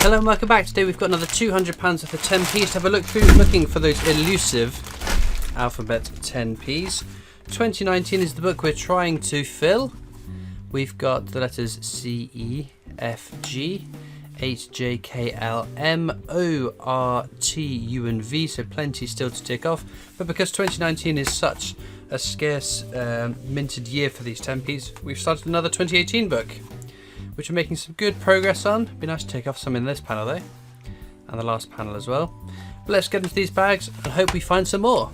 Hello and welcome back. Today we've got another £200 worth of 10p's to have a look through, looking for those elusive alphabet 10p's. 2019 is the book we're trying to fill. We've got the letters C, E, F, G, H, J, K, L, M, O, R, T, U and V, so plenty still to tick off. But because 2019 is such a scarce minted year for these 10p's, we've started another 2018 book, which we're making some good progress on. It'd be nice to take off some in this panel though, and the last panel as well. But let's get into these bags and hope we find some more.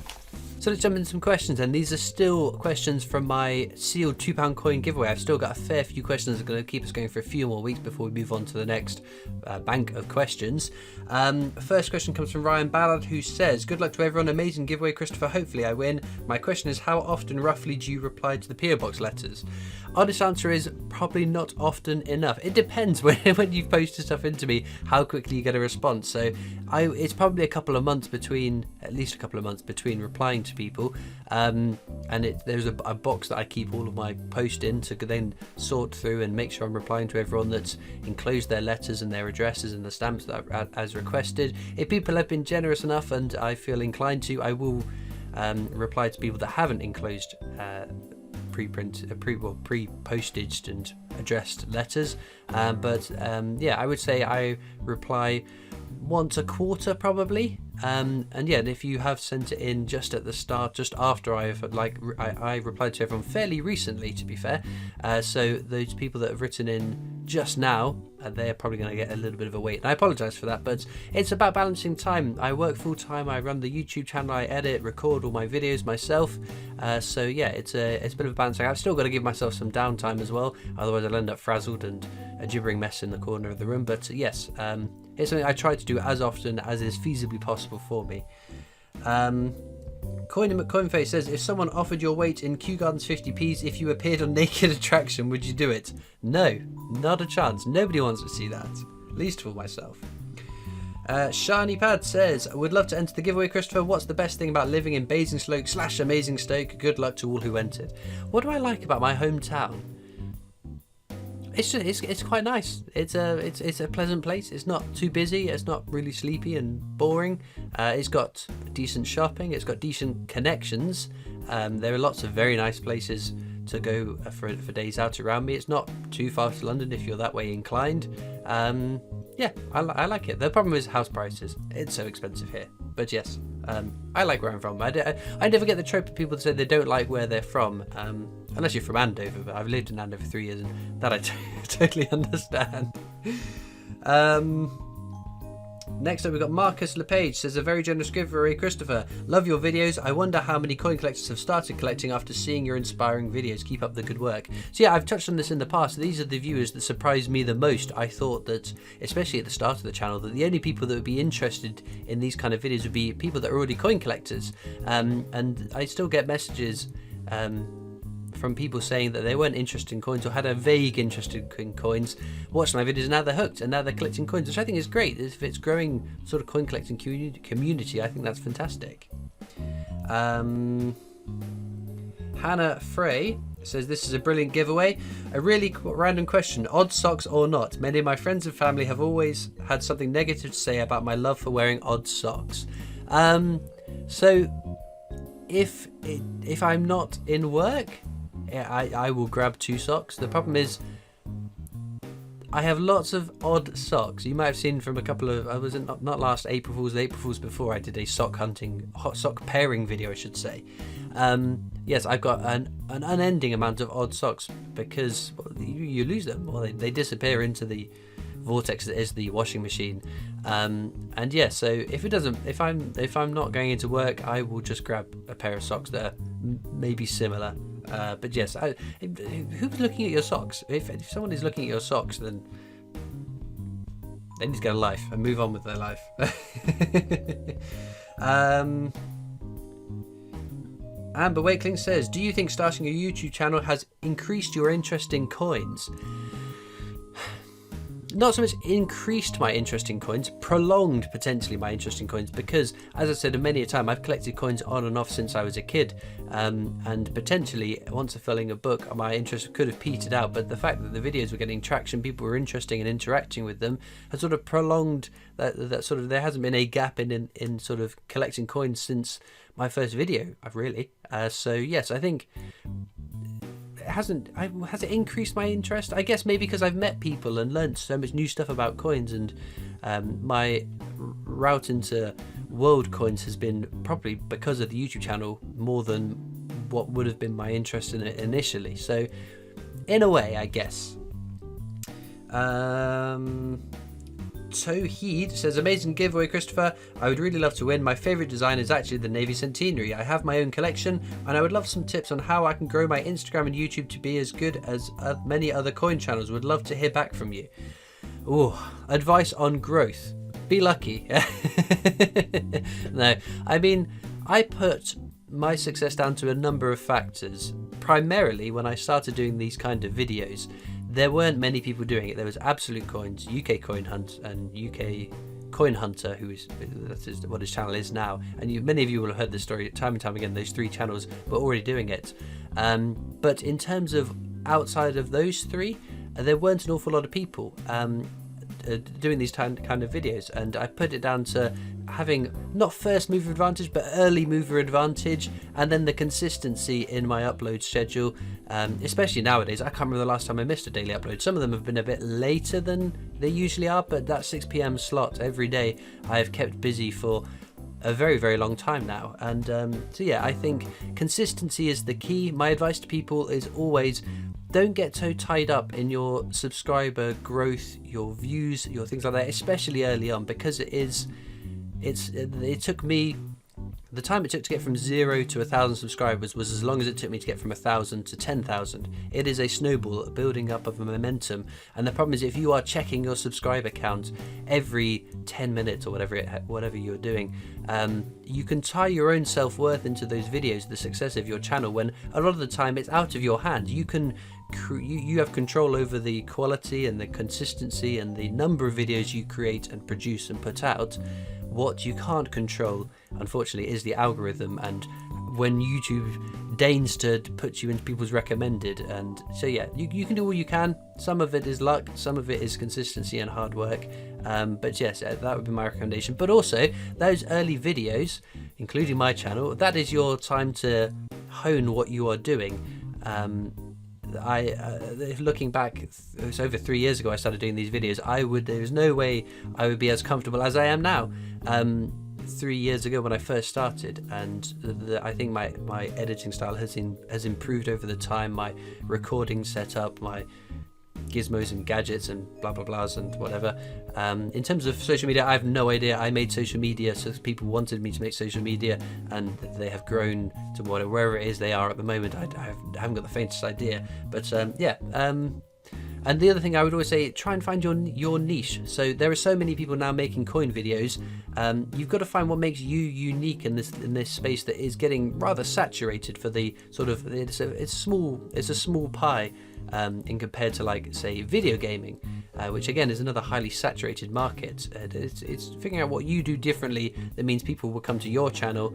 So let's jump into some questions, and these are still questions from my sealed £2 coin giveaway. I've still got a fair few questions that are going to keep us going for a few more weeks before we move on to the next bank of questions. First question comes from Ryan Ballard, who says, good luck to everyone, amazing giveaway Christopher, hopefully I win. My question is, how often roughly do you reply to the PO Box letters? Honest answer is probably not often enough. It depends when you've posted stuff into me, how quickly you get a response. So it's probably a couple of months between, at least a couple of months between replying to people. And there's a box that I keep all of my posts in to then sort through and make sure I'm replying to everyone that's enclosed their letters and their addresses and the stamps that as requested. If people have been generous enough and I feel inclined to, I will reply to people that haven't enclosed pre-postaged and addressed letters, yeah, I would say I reply once a quarter probably, and yeah, if you have sent it in just at the start, just after I replied to everyone fairly recently, to be fair, so those people that have written in just now, they're probably going to get a little bit of a wait, and I apologise for that, but it's about balancing time. I work full time, I run the YouTube channel, I edit, record all my videos myself, so yeah, it's a bit of a balancing. I've still got to give myself some downtime as well, otherwise I'll end up frazzled and a gibbering mess in the corner of the room. But yes, it's something I try to do as often as is feasibly possible for me. Coinface says, if someone offered your weight in Kew Gardens 50p's if you appeared on Naked Attraction, would you do it? No, not a chance. Nobody wants to see that, at least for myself. Shani Pad says, I would love to enter the giveaway, Christopher. What's the best thing about living in Basingstoke / Amazingstoke? Good luck to all who entered. What do I like about my hometown? It's quite nice. It's a pleasant place. It's not too busy. It's not really sleepy and boring. It's got decent shopping. It's got decent connections. There are lots of very nice places to go for days out around me. It's not too far to London if you're that way inclined. Yeah, I like it. The problem is house prices. It's so expensive here. But yes, I like where I'm from. I never get the trope of people that say they don't like where they're from, unless you're from Andover, but I've lived in Andover for 3 years, and that I totally understand. Next up, we've got Marcus LePage, says, a very generous giveaway, Christopher. Love your videos. I wonder how many coin collectors have started collecting after seeing your inspiring videos. Keep up the good work. So yeah, I've touched on this in the past. These are the viewers that surprised me the most. I thought that, especially at the start of the channel, that the only people that would be interested in these kind of videos would be people that are already coin collectors. And I still get messages from people saying that they weren't interested in coins or had a vague interest in coins, watched my videos and now they're hooked and now they're collecting coins, which I think is great. If it's growing sort of coin collecting community, I think that's fantastic. Hannah Frey says, this is a brilliant giveaway. A really random question, odd socks or not? Many of my friends and family have always had something negative to say about my love for wearing odd socks. So if I'm not in work, I will grab 2 socks. The problem is I have lots of odd socks. You might have seen from a couple of, I was not last April Fool's, the April Fool's before, I did a sock pairing video, I should say. Yes, I've got an unending amount of odd socks because you lose them, or they disappear into the vortex that is the washing machine. And yeah, so if I'm not going into work, I will just grab a pair of socks that are maybe similar. But yes, who's looking at your socks? If someone is looking at your socks, then they need to get a life and move on with their life. Amber Wakeling says, do you think starting a YouTube channel has increased your interest in coins? not so much increased my interest in coins, prolonged potentially my interest in coins, because as I said many a time, I've collected coins on and off since I was a kid, and potentially once filling a book my interest could have petered out, but the fact that the videos were getting traction, people were interested and interacting with them, has sort of prolonged that sort of, there hasn't been a gap in sort of collecting coins since my first video, really. So yes, I think has it increased my interest? I guess maybe because I've met people and learned so much new stuff about coins, and my route into world coins has been probably because of the YouTube channel more than what would have been my interest in it initially. So in a way, I guess. Toheed says, amazing giveaway, Christopher. I would really love to win. My favourite design is actually the Navy Centenary. I have my own collection, and I would love some tips on how I can grow my Instagram and YouTube to be as good as many other coin channels. Would love to hear back from you. Ooh, advice on growth. Be lucky. No, I mean, I put my success down to a number of factors. Primarily, when I started doing these kind of videos, there weren't many people doing it. There was Absolute Coins, UK Coin Hunt, and UK Coin Hunter, that is what his channel is now. And many of you will have heard this story time and time again. Those three channels were already doing it. But in terms of outside of those three, there weren't an awful lot of people doing these kind of videos. And I put it down to having not first mover advantage, but early mover advantage, and then the consistency in my upload schedule, especially nowadays. I can't remember the last time I missed a daily upload. Some of them have been a bit later than they usually are, but that 6 p.m. slot every day I have kept busy for a very, very long time now. And so yeah, I think consistency is the key. My advice to people is always, don't get so tied up in your subscriber growth, your views, your things like that, especially early on, because it took me, the time it took to get from 0 to 1,000 subscribers was as long as it took me to get from 1,000 to 10,000. It is a snowball, building up of a momentum. And the problem is, if you are checking your subscriber count every 10 minutes or whatever you're doing, you can tie your own self-worth into those videos, the success of your channel, when a lot of the time it's out of your hand. You have control over the quality and the consistency and the number of videos you create and produce and put out. What you can't control, unfortunately, is the algorithm, and when YouTube deigns to put you into people's recommended. And so yeah, you can do all you can. Some of it is luck, some of it is consistency and hard work, but yes, that would be my recommendation. But also, those early videos, including my channel, that is your time to hone what you are doing. Looking back, it's over 3 years ago I started doing these videos. There's no way I would be as comfortable as I am now 3 years ago when I first started, and I think my editing style has improved over the time. My recording setup, my gizmos and gadgets and blah blah blahs and whatever. In terms of social media, I have no idea. I made social media so people wanted me to make social media, and they have grown to wherever it is they are at the moment. I haven't got the faintest idea, but yeah. And the other thing I would always say, try and find your niche. So there are so many people now making coin videos. You've got to find what makes you unique in this space that is getting rather saturated for the sort of, it's a small pie in compared to, like, say, video gaming, which again is another highly saturated market. It's figuring out what you do differently that means people will come to your channel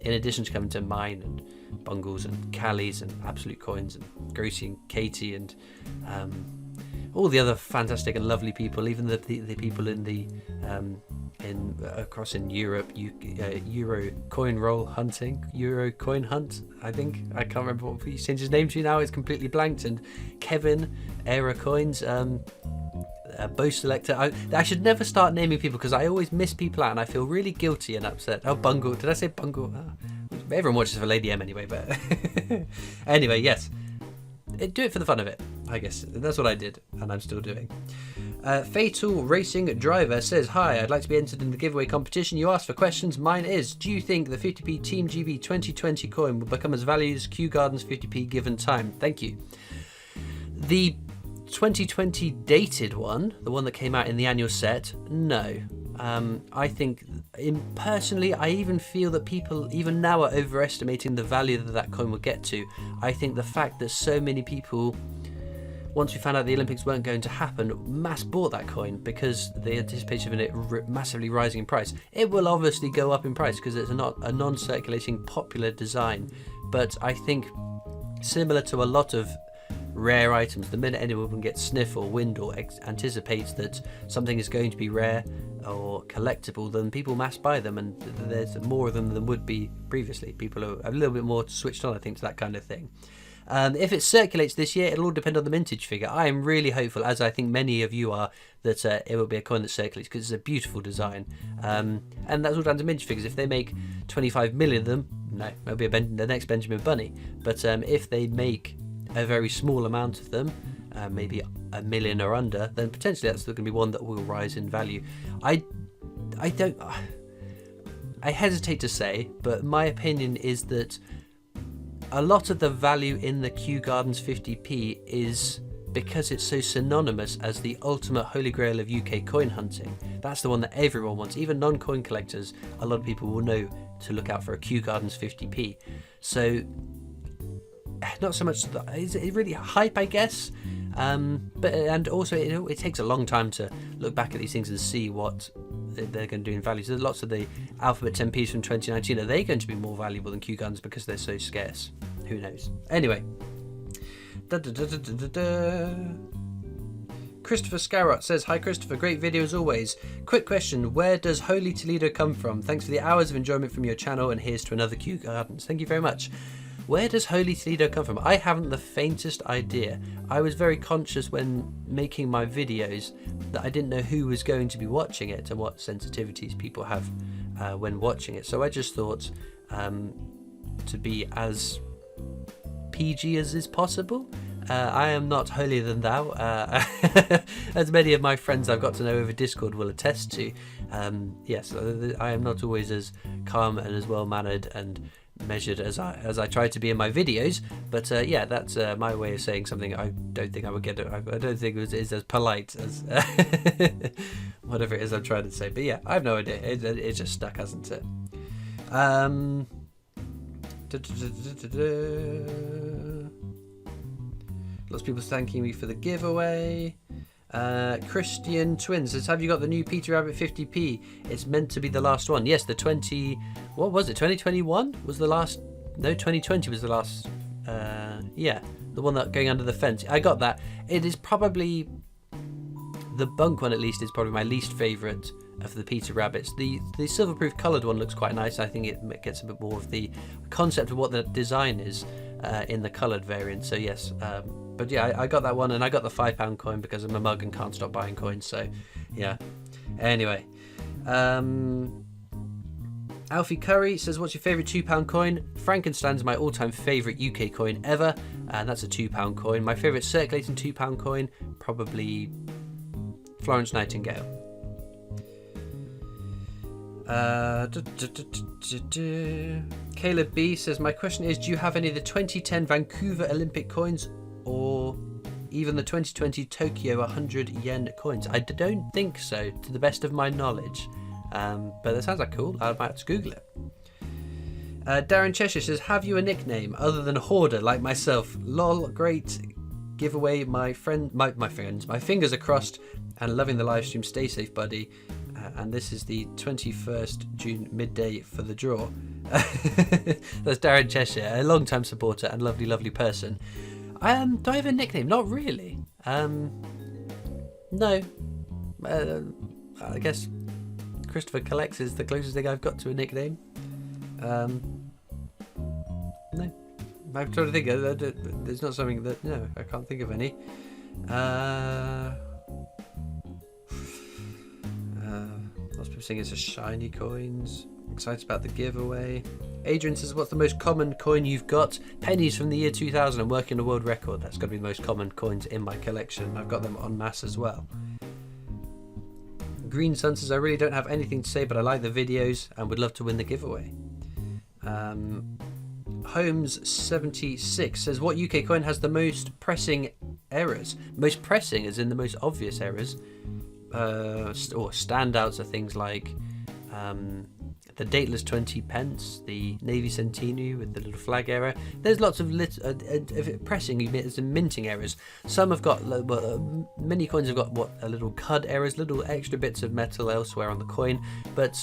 in addition to coming to mine and Bungles and Callie's and Absolute Coins and Grocie and Katie and all the other fantastic and lovely people, even the people in the across in Europe, Euro coin roll hunting, Euro coin hunt, I think. I can't remember what he changed his name to now. It's completely blanked. And Kevin, Era Coins, Bow Selector. I should never start naming people because I always miss people out and I feel really guilty and upset. Oh, Bungle. Did I say Bungle? Everyone watches for Lady M anyway, but anyway, yes. Do it for the fun of it, I guess. That's what I did, and I'm still doing. Fatal Racing Driver says, hi, I'd like to be entered in the giveaway competition. You asked for questions. Mine is, do you think the 50p Team GB 2020 coin will become as valuable as Kew Gardens 50p given time? Thank you. The 2020 dated one, the one that came out in the annual set, no. I think, personally, I even feel that people even now are overestimating the value that coin will get to. I think the fact that so many people once we found out the Olympics weren't going to happen, mass bought that coin because the anticipation of it massively rising in price. It will obviously go up in price because it's not a non-circulating popular design, but I think similar to a lot of rare items, the minute anyone gets sniff or wind or anticipates that something is going to be rare or collectible, then people mass buy them, and there's more of them than would be previously. People are a little bit more switched on, I think, to that kind of thing. If it circulates this year, it'll all depend on the mintage figure. I am really hopeful, as I think many of you are, that it will be a coin that circulates because it's a beautiful design. And that's all down to mintage figures. If they make 25 million of them, no, it'll be the next Benjamin Bunny. But if they make a very small amount of them, maybe a million or under, then potentially that's still going to be one that will rise in value. I hesitate to say, but my opinion is that a lot of the value in the Kew Gardens 50p is because it's so synonymous as the ultimate holy grail of UK coin hunting. That's the one that everyone wants. Even non-coin collectors, a lot of people will know to look out for a Kew Gardens 50p. So not so much, is it really hype, I guess? But and also it takes a long time to look back at these things and see what they're going to do in value. So lots of the Alphabet 10p's from 2019, are they going to be more valuable than Kew Gardens because they're so scarce? Who knows? Anyway. Christopher Scarrott says, hi Christopher, great video as always. Quick question, where does Holy Toledo come from? Thanks for the hours of enjoyment from your channel, and here's to another Kew Gardens. Thank you very much. Where does Holy Toledo come from? I haven't the faintest idea. I was very conscious when making my videos that I didn't know who was going to be watching it and what sensitivities people have when watching it. So I just thought to be as PG as is possible. I am not holier than thou, as many of my friends I've got to know over Discord will attest to. Yes, I am not always as calm and as well-mannered and measured as I try to be in my videos, but yeah, that's my way of saying something. I don't think I would get it. I don't think it is as polite as whatever it is I'm trying to say. But yeah, I have no idea. It's just stuck, hasn't it? Lots of people thanking me for the giveaway. Christian Twins says, have you got the new Peter Rabbit 50p? It's meant to be the last one. Yes, the 2021 was the last. No, 2020 was the last. Yeah, the one that going under the fence. I got that. It is probably the bunk one, at least, is probably my least favourite of the Peter Rabbits. The silverproof coloured one looks quite nice. I think it gets a bit more of the concept of what the design is in the coloured variant. So yes. But yeah, I got that one, and I got the £5 coin because I'm a mug and can't stop buying coins. So yeah. Anyway, Alfie Curry says, what's your favourite £2 coin? Frankenstein's my all-time favourite UK coin ever, and that's a £2 coin. My favourite circulating £2 coin, probably Florence Nightingale. Caleb B says, my question is, do you have any of the 2010 Vancouver Olympic coins or even the 2020 Tokyo 100 yen coins? I don't think so, to the best of my knowledge. But that sounds like cool. I might have to Google it. Darren Cheshire says, have you a nickname other than Hoarder like myself? Lol, great giveaway. My friends, my fingers are crossed and loving the live stream. Stay safe, buddy. And this is the 21st June midday for the draw. That's Darren Cheshire, a long-time supporter and lovely, lovely person. Do I have a nickname? Not really. No. I guess Christopher Collects is the closest thing I've got to a nickname. No. I'm trying to think. There's not something that... No, I can't think of any. Lots of people saying it's a shiny coins. Excited about the giveaway. Adrian says, what's the most common coin you've got? Pennies from the year 2000. I'm working a world record. That's got to be the most common coins in my collection. I've got them en masse as well. Green Sun says, I really don't have anything to say, but I like the videos and would love to win the giveaway. Holmes76 says, what UK coin has the most pressing errors? Most pressing as in the most obvious errors. Or standouts are things like the dateless 20 pence, the Navy Centenary with the little flag error. There's lots of pressing, there's some minting errors. Some have got, many coins have got a little cud errors, little extra bits of metal elsewhere on the coin, but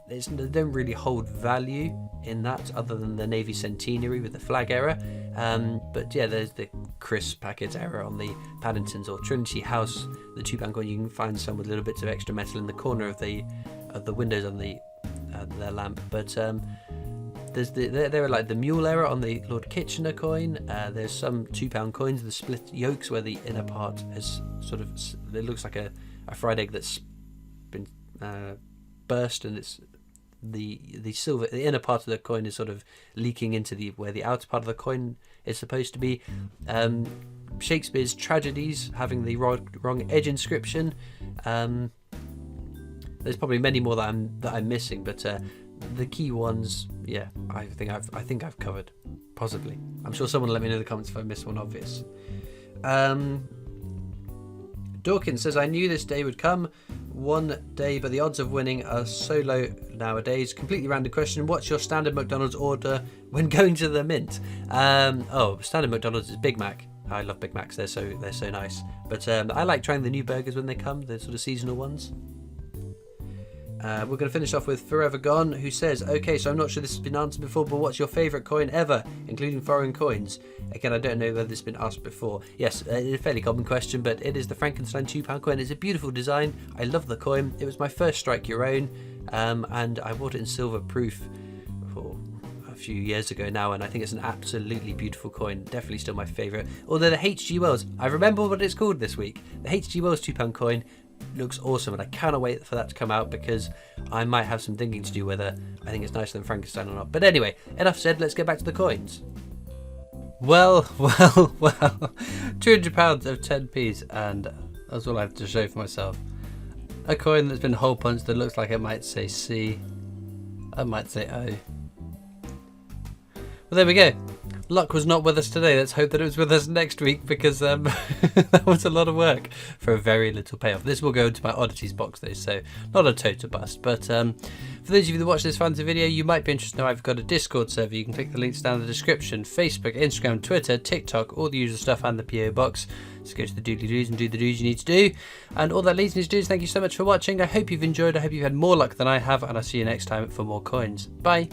they don't really hold value in that other than the Navy Centenary with the flag error. But yeah, there's the Chris Packard error on the Paddingtons or Trinity House, the £2 coin. You can find some with little bits of extra metal in the corner of the windows on their lamp. But there are like the mule error on the Lord Kitchener coin. There's some £2 coins, the split yolks, where the inner part has sort of, it looks like a fried egg that's been burst, and it's the silver, the inner part of the coin is sort of leaking into where the outer part of the coin is supposed to be. Shakespeare's tragedies having the wrong edge inscription. There's probably many more that I'm missing, but the key ones, yeah, I think I've covered. Possibly, I'm sure someone will let me know in the comments if I missed one obvious. Dawkins says, I knew this day would come one day, but the odds of winning are so low nowadays. Completely random question. What's your standard McDonald's order when going to the mint? Standard McDonald's is Big Mac. I love Big Macs. They're so nice. But I like trying the new burgers when they come, the sort of seasonal ones. We're going to finish off with Forever Gone, who says, okay, so I'm not sure this has been answered before, but what's your favourite coin ever, including foreign coins? Again, I don't know whether this has been asked before. Yes, it's a fairly common question, but it is the Frankenstein £2 coin. It's a beautiful design. I love the coin. It was my first Strike Your Own, and I bought it in silver proof for a few years ago now, and I think it's an absolutely beautiful coin. Definitely still my favourite. Although the H.G. Wells, I remember what it's called this week. The H.G. Wells £2 coin looks awesome, and I cannot wait for that to come out, because I might have some thinking to do whether I think it's nicer than Frankenstein or not. But anyway, enough said, let's get back to the coins. Well, £200 of 10p's, and that's all I have to show for myself. A coin that's been hole punched that looks like it might say C, I might say O. Well, there we go. Luck was not with us today. Let's hope that it was with us next week, because that was a lot of work for a very little payoff. This will go into my oddities box though, so not a total bust. But for those of you that watch this fancy video, you might be interested to know I've got a Discord server. You can click the links down in the description. Facebook, Instagram, Twitter, TikTok, all the usual stuff, and the PO box. So go to the doodly doos and do the doos you need to do. And all that leads me to do is thank you so much for watching. I hope you've enjoyed. I hope you've had more luck than I have, and I'll see you next time for more coins. Bye.